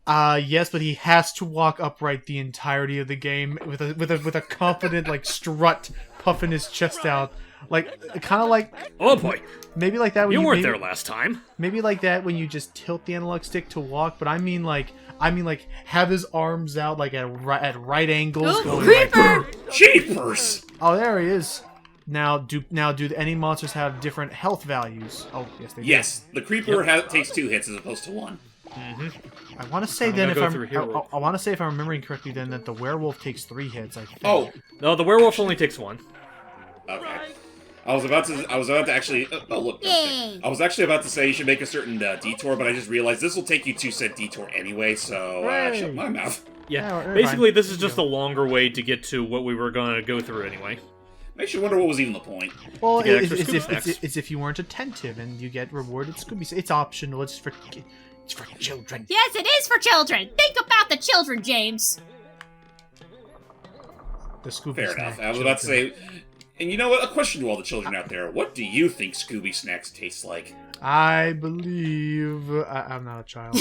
Yes, but he has to walk upright the entirety of the game with a confident like strut, puffing his chest out, like kind of like. Oh boy, maybe like that when you weren't there last time. Maybe like that when you just tilt the analog stick to walk, but I mean like have his arms out like at right angles. Going creeper! Like, Jeepers! Oh, there he is. Now, do any monsters have different health values? Oh, yes, they do. Yes, the creeper takes 2 hits as opposed to 1. Mm-hmm. I want to say then if I want to say if I'm remembering correctly then that the werewolf takes 3 hits. I think. Oh, no, the werewolf only takes 1. Okay. I was about to actually. Oh look! I was actually about to say you should make a certain detour, but I just realized this will take you 2 set detour anyway. So shut my mouth. Yeah, basically this is just a longer way to get to what we were gonna go through anyway. Makes you wonder what was even the point. Well, it's if you weren't attentive and you get rewarded Scooby. It's optional. It's for children. Yes, it is for children. Think about the children, James. The Scooby Fair enough. I was about to say, and you know what? A question to all the children out there: what do you think Scooby snacks taste like? I believe I'm not a child.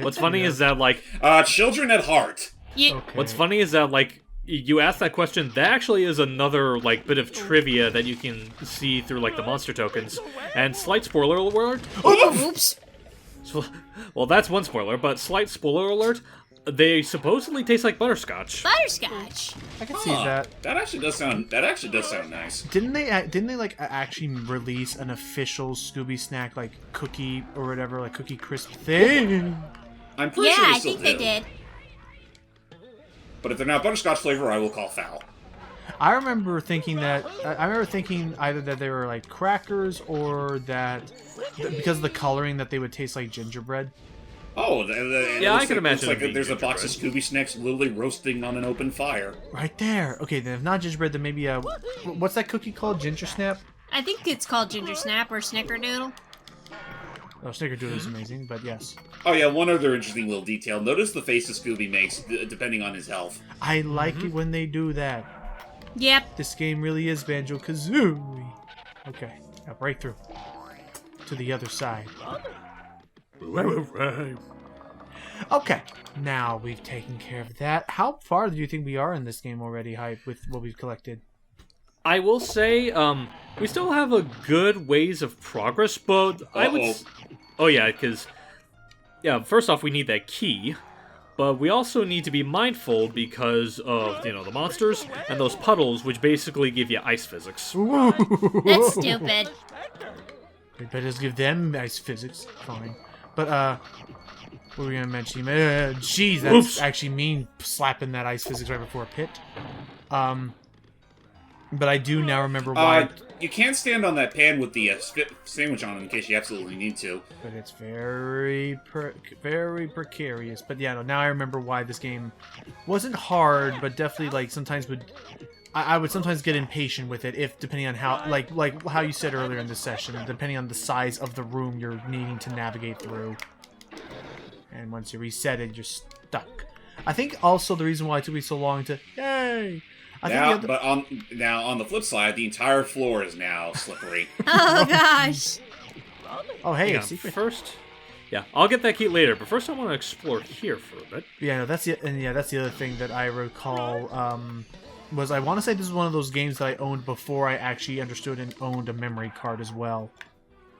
What's funny is that like children at heart. Okay. What's funny is that like. You asked that question, that actually is another, like, bit of trivia that you can see through, like, the monster tokens. And slight spoiler alert. Oops. Well, that's one spoiler, but slight spoiler alert, they supposedly taste like butterscotch. Butterscotch. I can see that. That actually does sound nice. Didn't they like actually release an official Scooby snack, like, cookie or whatever, like, cookie crisp thing? I'm pretty sure I think they did. But if they're not butterscotch flavor, I will call foul. I remember thinking either that they were like crackers or that because of the coloring that they would taste like gingerbread. Oh, yeah, I can imagine. Looks like there's a box of Scooby snacks literally roasting on an open fire. Right there. Okay, then if not gingerbread, then maybe what's that cookie called? Ginger snap? I think it's called ginger snap or snickerdoodle. Oh, snickerdoodle is amazing, but yes. Oh yeah, one other interesting little detail. Notice the faces Scooby makes, depending on his health. I like it when they do that. Yep. This game really is Banjo-Kazooie. Okay, now break through. To the other side. Okay, now we've taken care of that. How far do you think we are in this game already, Hype, with what we've collected? I will say, we still have a good ways of progress, but I would... Oh yeah, because... Yeah, first off, we need that key, but we also need to be mindful because of, the monsters and those puddles, which basically give you ice physics. That's stupid. We better just give them ice physics. Fine. But, what were we gonna mention? Jeez, that's actually mean, slapping that ice physics right before a pit. But I do now remember why... You can't stand on that pan with the sandwich on in case you absolutely need to. But it's very precarious. But yeah, no, now I remember why this game wasn't hard, but definitely, like, sometimes would... I would sometimes get impatient with it, if depending on how... Like how you said earlier in this session, depending on the size of the room you're needing to navigate through. And once you reset it, you're stuck. I think also the reason why it took me so long to... Yay! But on the flip side, the entire floor is now slippery. Oh gosh. Oh hey, a secret. First, yeah, I'll get that key later. But first, I want to explore here for a bit. Yeah, no, that's the other thing that I recall. Was I want to say this is one of those games that I owned before I actually understood and owned a memory card as well.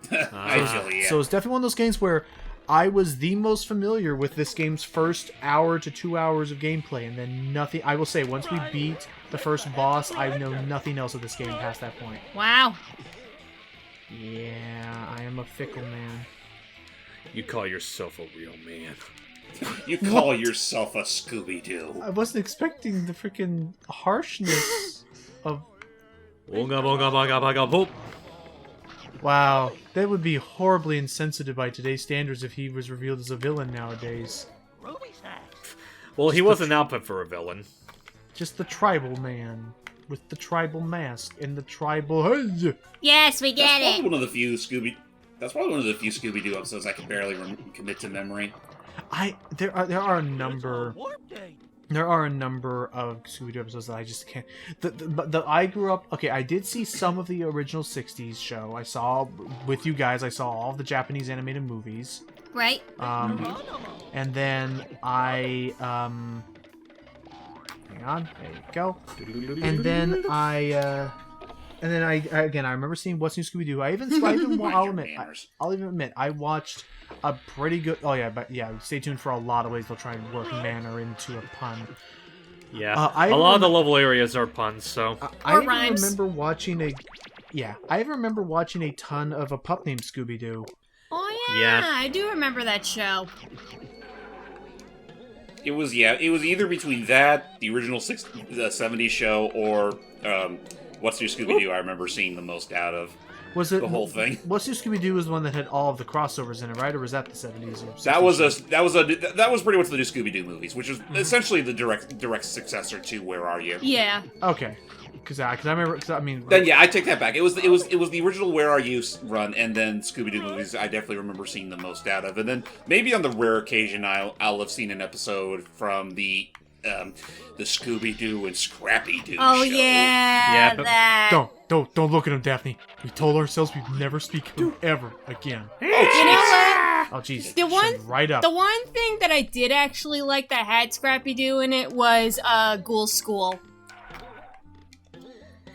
So it's definitely one of those games where I was the most familiar with this game's first hour to 2 hours of gameplay, and then nothing. I will say, once we beat the first boss, I know nothing else of this game past that point. Wow. Yeah, I am a fickle man. You call yourself a real man. You call yourself a Scooby-Doo. I wasn't expecting the freaking harshness of... Boonga, boonga, boonga, boonga, boop. Wow, that would be horribly insensitive by today's standards if he was revealed as a villain nowadays. Well, he was an output for a villain. Just the tribal man with the tribal mask and the tribal. Yes, we get it. That's probably one of the few Scooby-Doo episodes I can barely commit to memory. There are a number. There are a number of Scooby-Doo episodes that I just can't... I grew up... Okay, I did see some of the original 60s show. I saw, with you guys, I saw all of the Japanese animated movies. Right. And then I hang on, there you go. And then I remember seeing What's New Scooby-Doo. I'll even admit I watched a pretty good. Oh yeah, but yeah, stay tuned for a lot of ways they'll try and work Manor into a pun. Yeah, a lot of the level areas are puns, so. I even remember watching a ton of a pup named Scooby-Doo. Oh yeah, I do remember that show. It was either between that, the original 70s show, or What's New Scooby-Doo. I remember seeing the most out of. Was it the whole thing? What's New Scooby-Doo was the one that had all of the crossovers in it, right? Or was that the 70s? Or 60s? That was pretty much the new Scooby-Doo movies, which is essentially the direct successor to Where Are You? Yeah. Okay. Because I remember. Then yeah, I take that back. It was the original Where Are You run, and then Scooby-Doo movies. I definitely remember seeing the most out of, and then maybe on the rare occasion I'll have seen an episode from the Scooby-Doo and Scrappy-Doo Oh show. yeah, but that. Don't look at him, Daphne. We told ourselves we'd never speak of him ever again. You know what? Oh jeez. The one, right up. the one thing that I did actually like that had Scrappy-Doo in it was Ghoul School.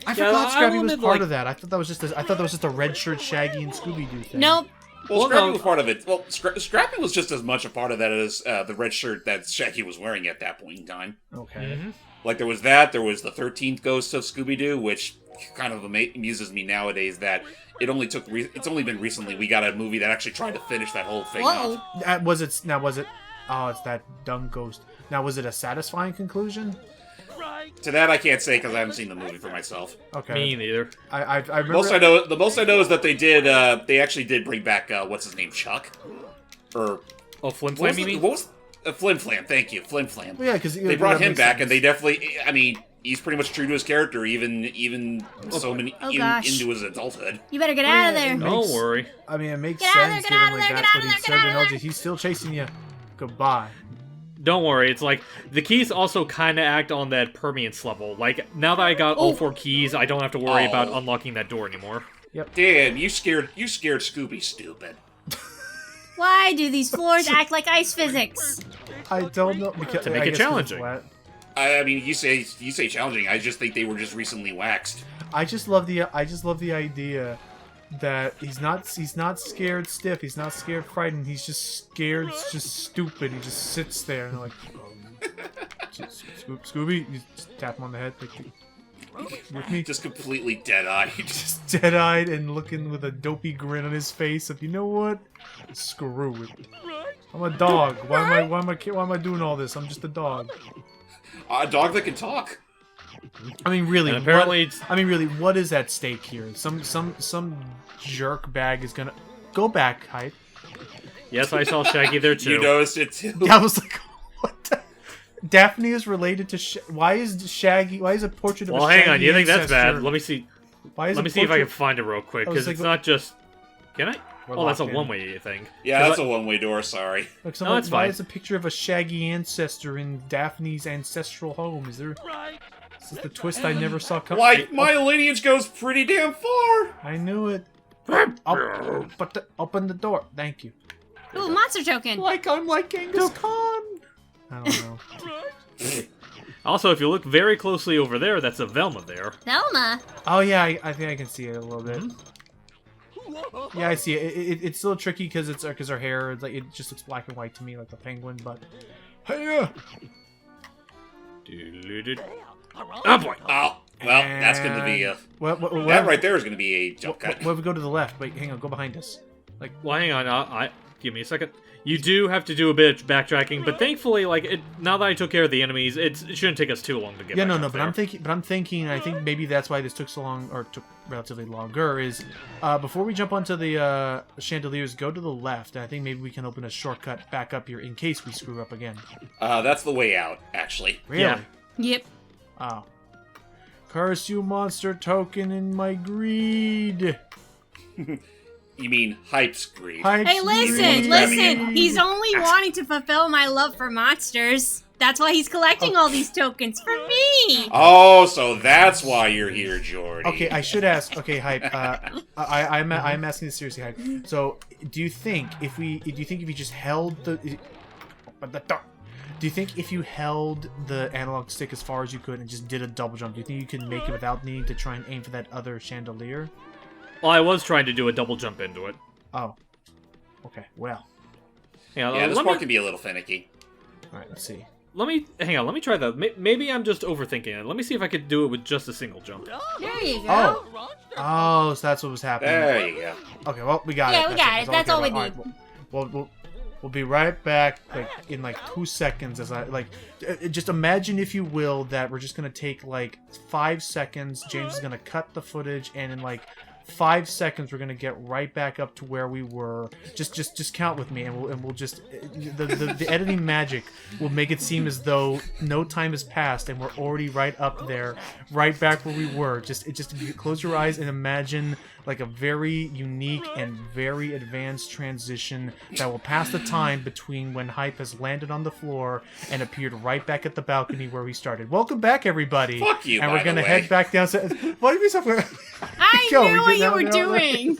I forgot Scrappy was part of that. I thought that was just a red shirt Shaggy and Scooby-Doo thing. Nope. Well, Scrappy was part of it. Well, Scrappy was just as much a part of that as the red shirt that Shaggy was wearing at that point in time. Okay. Like, there was the 13th Ghost of Scooby-Doo, which kind of amuses me nowadays that it's only been recently we got a movie that actually tried to finish that whole thing off. Was it? Oh, it's that dumb ghost. Now, was it a satisfying conclusion? To that, I can't say because I haven't seen the movie for myself. Okay. Me neither. I remember. The most I know is that they actually did bring back what's his name, Chuck, or Flim Flam, you mean? What was Flim Flam? Thank you, Flim Flam. Well, yeah, because they brought him back, and they definitely. I mean, he's pretty much true to his character, even so many into his adulthood. You better get out of there. Don't worry. I mean, it makes Get out of sense there, get given out of like there, that's get what out he of said. there, get And out of all he's still chasing you. Goodbye. Don't worry, it's like, the keys also kind of act on that permeance level. Like, now that I got all 4 keys, I don't have to worry about unlocking that door anymore. Yep. Damn, you scared Scooby stupid. Why do these floors act like ice physics? I don't know. Because, To make it challenging. I mean, you say challenging. I just think they were just recently waxed. I just love the idea that he's not scared stiff. He's not scared frightened. He's just scared, just stupid. He just sits there and like, Scooby, you just tap him on the head. Like, with me, Just completely dead-eyed. just dead-eyed and looking with a dopey grin on his face. Of, you know what? Screw it. I'm a dog. Why am I doing all this? I'm just a dog. A dog that can talk. I mean, really. And apparently, what is at stake here? Some jerk bag is gonna go back. Hype. yes, I saw Shaggy there too. You noticed it too. I was like, what? Daphne is related to why is a portrait of Well, a Shaggy hang on. You think that's ancestor- bad? Let me see. Why is Let a me see if I portrait- can find it real quick, I was because like, it's not just. Can I? We're Oh, that's a locked in. one-way thing. Yeah, that's a one-way door. Sorry. Like, No, it's why fine. is a picture of a Shaggy ancestor in Daphne's ancestral home? Is there? Is this the twist I never saw coming? Like, my lineage goes pretty damn far. I knew it. Open the door. Thank you. Ooh, monster token. Like I'm like Genghis Khan. I don't know. Also, if you look very closely over there, that's a Velma there. Thelma. Oh yeah, I think I can see it a little bit. Yeah, I see it. It's still tricky because her hair, like, it just looks black and white to me, like the penguin. But hey, Oh boy! Oh, well, that's going to be a... That right there is going to be a jump cut. What if we go to the left? Wait, hang on. Go behind us. Well, hang on. Give me a second. You do have to do a bit of backtracking, but thankfully, now that I took care of the enemies, it shouldn't take us too long to get. Yeah, back no. up But there. I'm thinking. I think maybe that's why this took so long, or took relatively longer. Is before we jump onto the chandeliers, go to the left. And I think maybe we can open a shortcut back up here in case we screw up again. That's the way out, actually. Really? Yeah. Yep. Oh. Curse you, monster token, in my greed. You mean Hype's greed. Hey, listen! He's only wanting to fulfill my love for monsters. That's why he's collecting all these tokens for me. Oh, so that's why you're here, Jordy. Okay, I should ask. Okay, Hype. I'm asking this seriously, Hype. So, do you think if you just held the, do you think if you held the analog stick as far as you could and just did a double jump, do you think you could make it without needing to try and aim for that other chandelier? Well, I was trying to do a double jump into it. Oh. Okay. Well. Yeah, this part can be a little finicky. All right. Let's see. Hang on, let me try that. Maybe I'm just overthinking it. Let me see if I could do it with just a single jump. There you go. Oh, so that's what was happening. There you go. Okay, well, we got it. Yeah, we got it. That's all we need. We'll be right back, like, in, like, 2 seconds as just imagine, if you will, that we're just gonna take, like, 5 seconds. James is gonna cut the footage, and in, like, 5 seconds we're gonna get right back up to where we were. Just count with me, and we'll just the editing magic will make it seem as though no time has passed and we're already right up there, right back where we were. Just close your eyes and imagine like a very unique and very advanced transition that will pass the time between when Hype has landed on the floor and appeared right back at the balcony where we started. Welcome back, everybody. Fuck you. And we're gonna head back down. What do you mean? I knew what you were doing.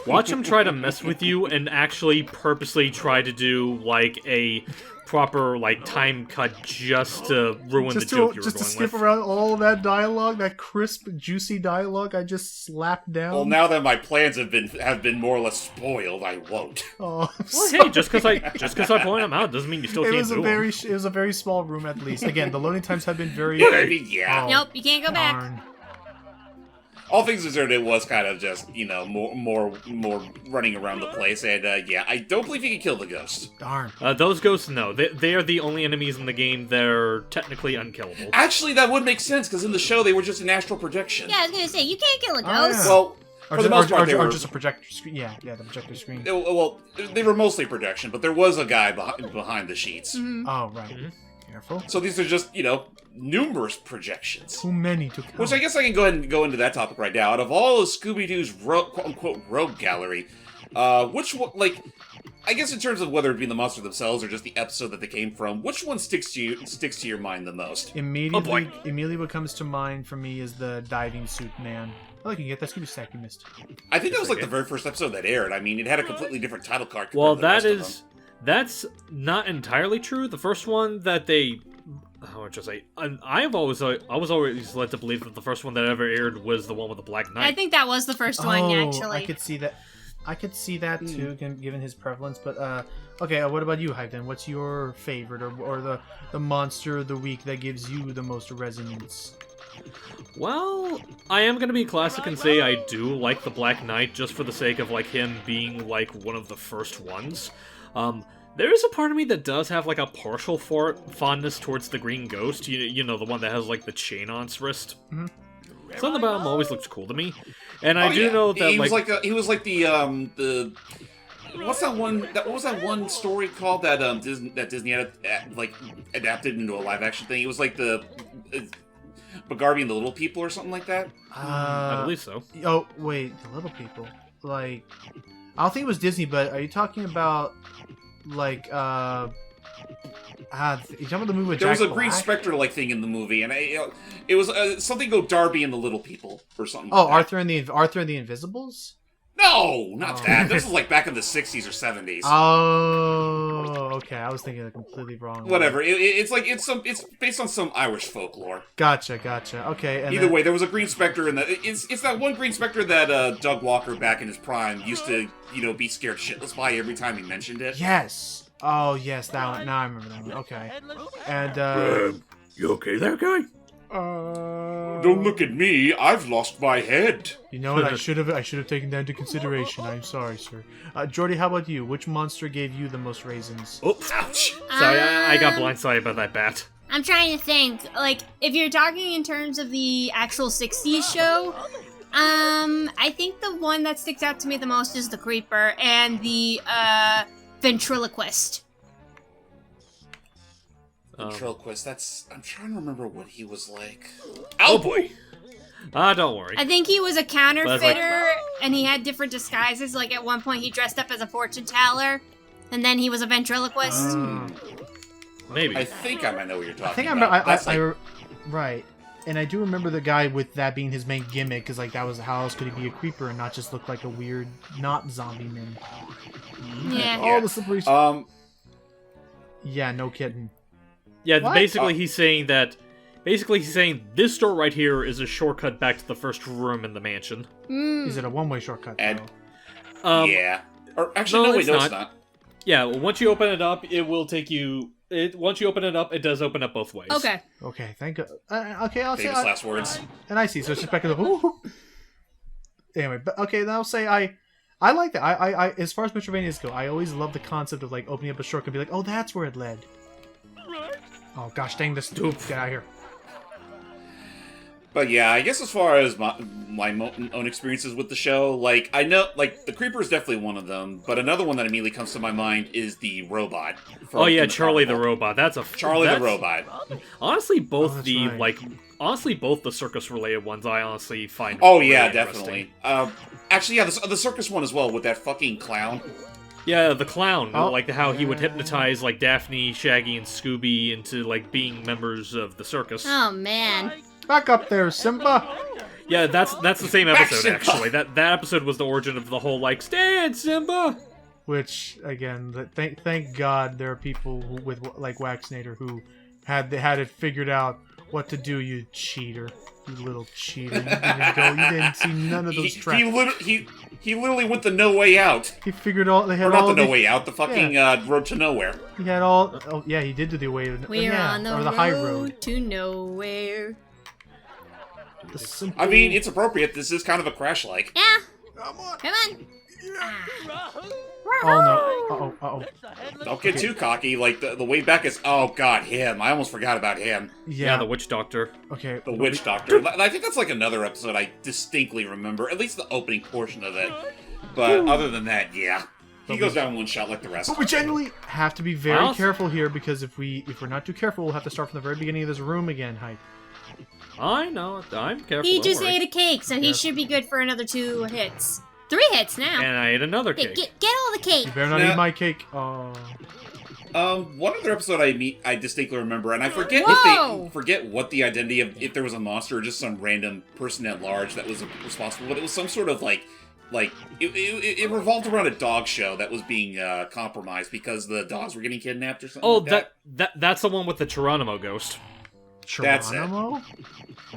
Watch him try to mess with you and actually purposely try to do like a proper like time cut just to ruin the joke you were going Just to skip with. around all of that dialogue, that crisp, juicy dialogue I just slapped down. Well, now that my plans have been more or less spoiled, I won't. Oh, Well, hey, just because I point them out doesn't mean you still it can't was do them. it was a very small room at least. Again, the loading times have been very. I mean, yeah. Oh, Nope, you can't go back. darn. All things considered, it was kind of just, more running around the place, and yeah, I don't believe you can kill the ghost. Darn. Those ghosts, no. They are the only enemies in the game that are technically unkillable. Actually, that would make sense, because in the show, they were just an astral projection. Yeah, I was gonna say, you can't kill a Oh, ghost. yeah. Well, for the most part, they or were... just a projector screen. Yeah, the projector screen. Well, they were mostly projection, but there was a guy behind the sheets. Oh, right. Careful. So these are just, numerous projections. Too many to count. Which I guess I can go ahead and go into that topic right now. Out of all of Scooby-Doo's quote-unquote rogue gallery, which one, I guess in terms of whether it be the monsters themselves or just the episode that they came from, which one sticks to your mind the most? Immediately what comes to mind for me is the diving suit man. Oh, you can get that Scooby Stack you missed. I think that was like the very first episode that aired. I mean, it had a completely different title card. Well, compared to the rest of them. that's not entirely true. The first one that they, how would I say? I was always led to believe that the first one that ever aired was the one with the Black Knight. I think that was the first one, actually. I could see that too, given his prevalence. But okay, what about you, Hype? Then, what's your favorite or the monster of the week that gives you the most resonance? Well, I am gonna be classic and say I do like the Black Knight just for the sake of like him being like one of the first ones. There is a part of me that does have like a partial fondness towards the Green Ghost. You know, the one that has like the chain on its wrist. Mm-hmm. Something about him always looks cool to me, and I do know that he was like the what's that one? What was that one story called that Disney adapted into a live action thing? It was like the Bagarby and the Little People or something like that. I believe so. Oh wait, the Little People. Like, I don't think it was Disney, but are you talking about like you talking about the movie with There Jack was a Black? Green Spectre-like thing in the movie, and it was something go Darby and the Little People or something. Oh, like that. Arthur and the Invisibles? No, not that. This was like back in the 60s or 70s. Oh, okay. I was thinking completely wrong. Whatever. It's based on some Irish folklore. Gotcha. Okay. And Either way, there was a Green Spectre, and it's that one Green Spectre that Doug Walker back in his prime used to be scared shitless by every time he mentioned it. Yes. Oh, yes. That one. Now I remember that one. Okay. And You okay there, guy? Don't look at me. I've lost my head. You know what? I should have taken that into consideration. I'm sorry, sir. Jordy, how about you? Which monster gave you the most raisins? Oops. Ouch. Sorry, I got blindsided by that bat. I'm trying to think. Like, if you're talking in terms of the actual 60s show, I think the one that sticks out to me the most is the Creeper and the Ventriloquist. Ventriloquist, I'm trying to remember what he was like. Oh boy. Don't worry. I think he was a counterfeiter, and he had different disguises. Like at one point, he dressed up as a fortune teller, and then he was a ventriloquist. Maybe. I think I might know what you're talking I think about. right. And I do remember the guy with that being his main gimmick, because like that was how else could he be a creeper and not just look like a weird, not zombie man? Yeah. Oh, the slippery. Yeah, no kidding. Yeah, What? basically he's saying this door right here is a shortcut back to the first room in the mansion. Mm. Is it a one-way shortcut? And- though? Yeah. Or actually, no, wait, it's it's not. not. Yeah, once you open it up, it will take you. Once you open it up, it does open up both ways. Okay. Okay, thank God. Okay, I'll say. Famous last words. And I see. So it's just back in the. Ooh. Anyway, but okay, then I'll say I like that. I as far as Metroidvanias go, I always love the concept of like opening up a shortcut and be like, oh, that's where it led. Oh gosh, dang this dude! Get out of here. But yeah, I guess as far as my own experiences with the show, like, I know, like, the Creeper is definitely one of them, but another one that immediately comes to my mind is the robot. Oh yeah, from Charlie the Carnival. robot. That's Charlie the robot. Honestly, both that's the right. honestly both the circus related ones I honestly find. Oh really yeah, interesting. definitely. Actually, yeah, the circus one as well, with that fucking clown. Yeah, the clown, Oh. like how he would hypnotize like Daphne, Shaggy, and Scooby into like being members of the circus. Oh man. Back up there, Simba. Yeah, that's the same Back, episode Simba! actually. That episode was the origin of the whole like stand Simba. Which again, thank God there are people who, with like Waxnator who had it figured out what to do. You cheater, you little cheater! You didn't see none of those traps. He literally went the no way out. He figured all. They had Or not all the no the- way out, the fucking road to nowhere. He had all. Oh yeah, he did do the way. We're yeah, on the or the road high road. to nowhere. The simple... I mean, it's appropriate. This is kind of a crash-like. Yeah. Come on. Come on. Ah. Oh no. Uh oh. Don't get too cocky. Like, the way back is... Oh, God, him. I almost forgot about him. Yeah, Yeah. the witch doctor. Okay. The Witch Doctor. I think that's like another episode I distinctly remember. At least the opening portion of it. But other than that, yeah. He goes down one shot like the rest. But we genuinely have to be very Also- careful here because if we're not too careful, we'll have to start from the very beginning of this room again. Hype. I know. I'm careful. He don't just worry. ate a cake, so he Yeah. should be good for another 2 hits. 3 hits now. And I ate another Hey, cake. get all the cake. You better not Nah. eat my cake. Oh. One other episode I distinctly remember, and I forget Whoa! what the identity of, if there was a monster or just some random person at large that was responsible, but it was some sort of it revolved around a dog show that was being compromised because the dogs were getting kidnapped or something. Oh, like that's the one with the Geronimo ghost. That's it. Geronimo?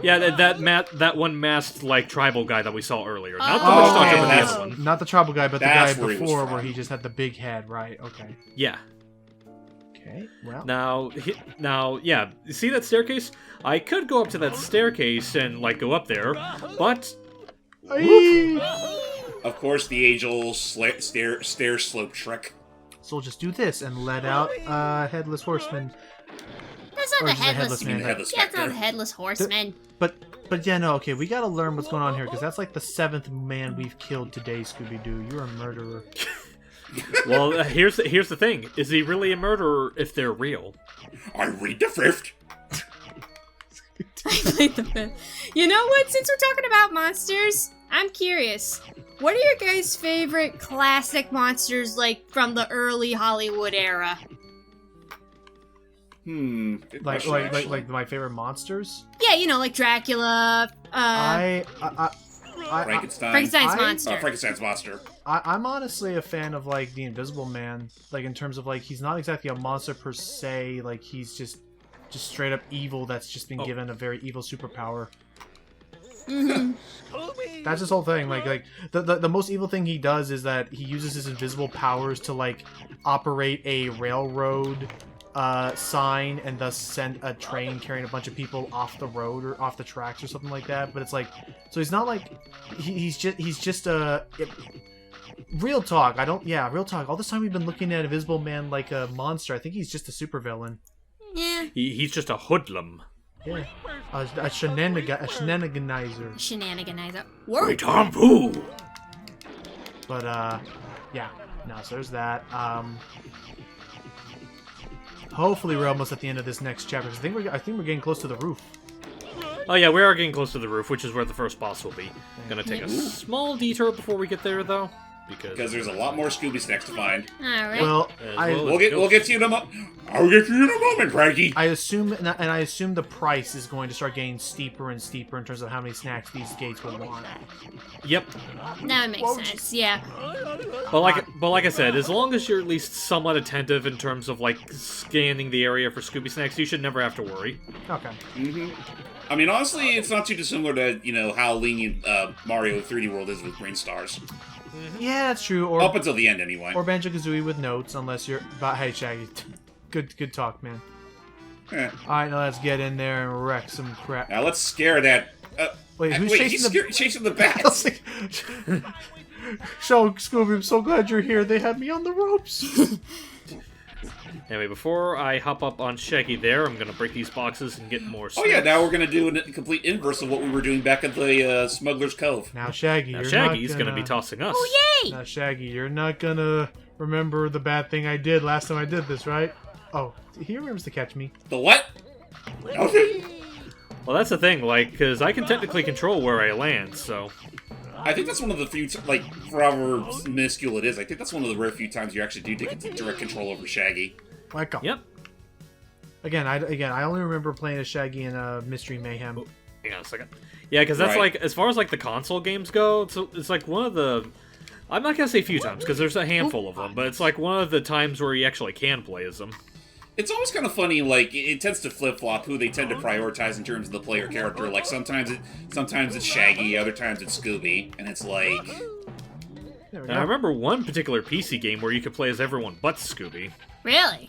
Yeah, that one masked like tribal guy that we saw earlier. Not the Oh, witch doctor, okay, but the that's- other one. Not the tribal guy, but the That's guy where he was before from. where he just had the big head, right? Okay. Yeah. Okay. Well. Now, yeah. See that staircase? I could go up to that staircase and like go up there, but Aye. Of course, the age-old stair slope trick. So we'll just do this and let out headless horseman. That's not Or the just a headless. headless man. The headless Yeah, it's not the specter. headless horseman. But yeah, no, okay, we gotta learn what's going on here because that's like the 7th man we've killed today, Scooby-Doo. You're a murderer. well, here's the thing: is he really a murderer if they're real? I read the fifth. I played the 5th. You know what? Since we're talking about monsters, I'm curious. What are your guys' favorite classic monsters, like from the early Hollywood era? Good Like question, actually. my favorite monsters. Yeah, you know, like Dracula. I Frankenstein's monster. Frankenstein's monster. I'm honestly a fan of like the Invisible Man, like in terms of like he's not exactly a monster per se, like he's just straight up evil that's just been given a very evil superpower. Mhm. That's his whole thing. Like the most evil thing he does is that he uses his invisible powers to like operate a railroad sign and thus send a train carrying a bunch of people off the road or off the tracks or something like that. But it's like, so he's not like he's just a real talk. Real talk. All this time we've been looking at Invisible Man like a monster. I think he's just a supervillain. Yeah. He's just a hoodlum. Yeah, a shenaniganizer. Shenaniganizer. Great harmful. But yeah, no. So there's that. Hopefully we're almost at the end of this next chapter. 'Cause I think we're getting close to the roof. Oh yeah, we are getting close to the roof, which is where the first boss will be. Gonna take a small detour before we get there, though, because there's a lot more Scooby snacks to find. All right. Well, We'll get to you in a moment. I'll get to you in a moment, Craigie. I assume, and I assume the price is going to start getting steeper and steeper in terms of how many snacks these gates will want. Yep. That would make sense. Yeah. But like I said, as long as you're at least somewhat attentive in terms of like scanning the area for Scooby snacks, you should never have to worry. Okay. I mean, honestly, it's not too dissimilar to how lenient Mario 3D World is with green stars. Yeah, that's true. Or Up until the end, anyway. Or Banjo-Kazooie with notes, unless you're... But hey, Shaggy. Good talk, man. Alright, now let's get in there and wreck some crap. Now let's scare that... Wait, who's chasing the bats? So, Scooby, I'm so glad you're here. They had me on the ropes. Anyway, before I hop up on Shaggy there, I'm gonna break these boxes and get more snacks. Oh yeah, now we're gonna do a complete inverse of what we were doing back at the Smuggler's Cove. Now, Shaggy, Now you're Shaggy's not gonna be tossing us. Oh yay! Now, Shaggy, you're not gonna remember the bad thing I did last time I did this, right? Oh, he remembers to catch me. The what? Nothing. Well, that's the thing, like, because I can technically control where I land, so... I think that's one of the few, like, for however minuscule it is, I think that's one of the rare few times you actually do take direct control over Shaggy. Welcome. Yep. Again, I only remember playing as Shaggy in Mystery Mayhem. Oh, hang on a second. Yeah, because that's like, as far as like the console games go, it's like one of the... I'm not gonna say a few times, because there's a handful of them, but it's like one of the times where you actually can play as them. It's always kind of funny, like, it tends to flip-flop who they tend to prioritize in terms of the player character. Like, sometimes it's Shaggy, other times it's Scooby, and it's like... And I remember one particular PC game where you could play as everyone but Scooby. Really?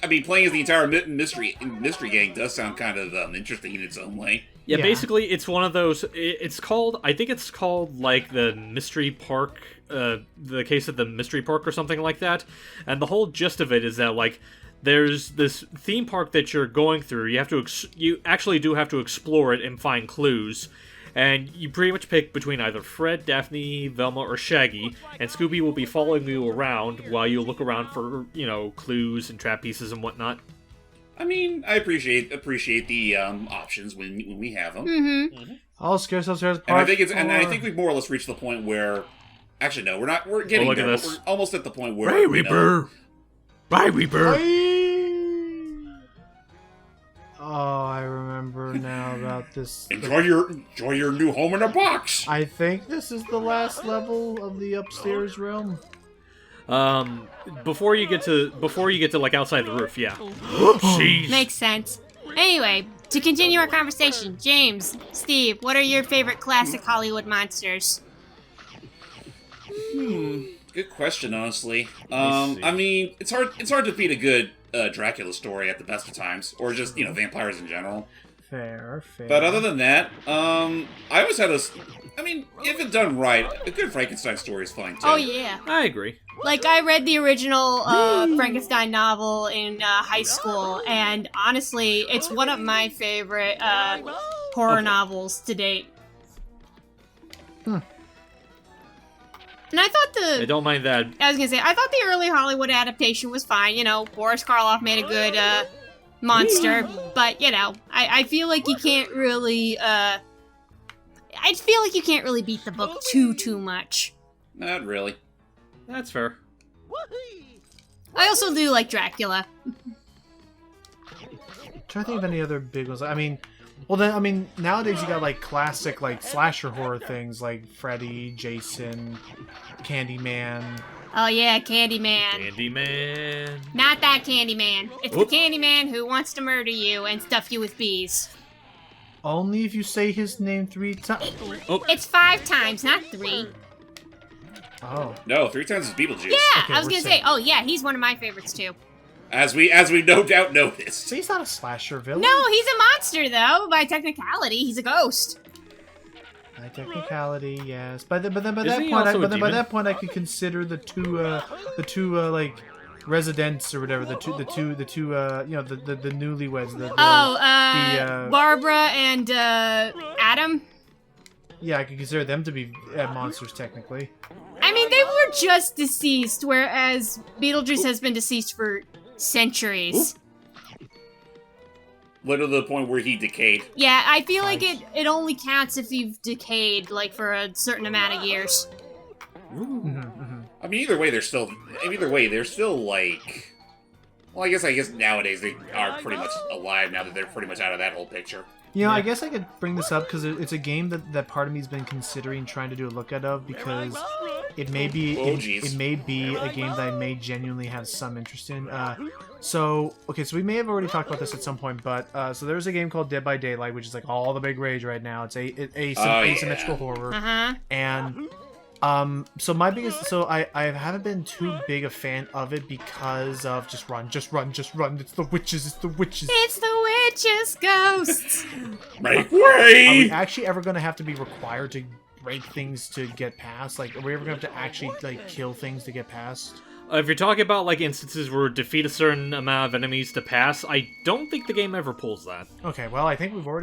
I mean, playing as the entire mystery gang does sound kind of interesting in its own way. Yeah, basically, it's one of those... It's called... I think it's called, like, the Mystery Park... the case of the Mystery Park or something like that. And the whole gist of it is that, like, there's this theme park that you're going through. You actually do have to explore it and find clues. And you pretty much pick between either Fred, Daphne, Velma, or Shaggy, and Scooby will be following you around while you look around for, clues and trap pieces and whatnot. I mean, I appreciate the options when we have them. Mm-hmm. All scares upstairs. And I think we've more or less reached the point where, actually no, we're not. We're getting there. But we're almost at the point where. Bye, Reaper. Bye, Reaper. Oh, I remember now about this. Enjoy your new home in a box. I think this is the last level of the upstairs realm. Before you get to like outside the roof, yeah. Makes sense. Anyway, to continue our conversation, James, Steve, what are your favorite classic Hollywood monsters? Good question, honestly. I mean, it's hard to beat a good Dracula story at the best of times, or just vampires in general. Fair. But other than that, I always had I mean, if it's done right, a good Frankenstein story is fine too. Oh yeah, I agree. Like, I read the original Frankenstein novel in high school, and honestly, it's one of my favorite horror novels to date. And I thought I don't mind that. I was gonna say, I thought the early Hollywood adaptation was fine. Boris Karloff made a good monster, but I feel like you can't really. I feel like you can't really beat the book too much. Not really. That's fair. I also do like Dracula. I'm trying to think of any other big ones. Nowadays you got like classic like slasher horror things like Freddy, Jason, Candyman. Oh yeah, Candyman. Candyman. Not that Candyman. It's the Candyman who wants to murder you and stuff you with bees. Only if you say his name 3 times. It's 5 times, not 3. Oh. No, 3 times is Beetlejuice. Yeah, Okay, I was we're gonna safe. say, oh yeah, he's one of my favorites too. As we no doubt noticed. So he's not a slasher villain. No, he's a monster though. By technicality, he's a ghost. By technicality, yes. By that point, I could consider the two like residents or whatever, the two the newlyweds. Barbara and Adam. Yeah, I could consider them to be monsters technically. I mean, they were just deceased, whereas Beetlejuice has been deceased for centuries. Literally the point where he decayed. Yeah, I feel like it only counts if you've decayed, like, for a certain amount of years. I mean, either way, they're still like. Well, I guess nowadays they are pretty much alive now that they're pretty much out of that whole picture. You know, I guess I could bring this up because it's a game that part of me's been considering trying to do a look at of because it may be it may be a game that I may genuinely have some interest in. So we may have already talked about this at some point, but so there's a game called Dead by Daylight, which is like all the big rage right now. It's asymmetrical horror, and so I haven't been too big a fan of it because of just run. It's the witches. It's the witches' ghosts. Make Are way! we actually ever going to have to be required to break things to get past? Like, are we ever going to have to actually like kill things to get past? If you're talking about like instances where defeat a certain amount of enemies to pass, I don't think the game ever pulls that. Okay, well, I think we've already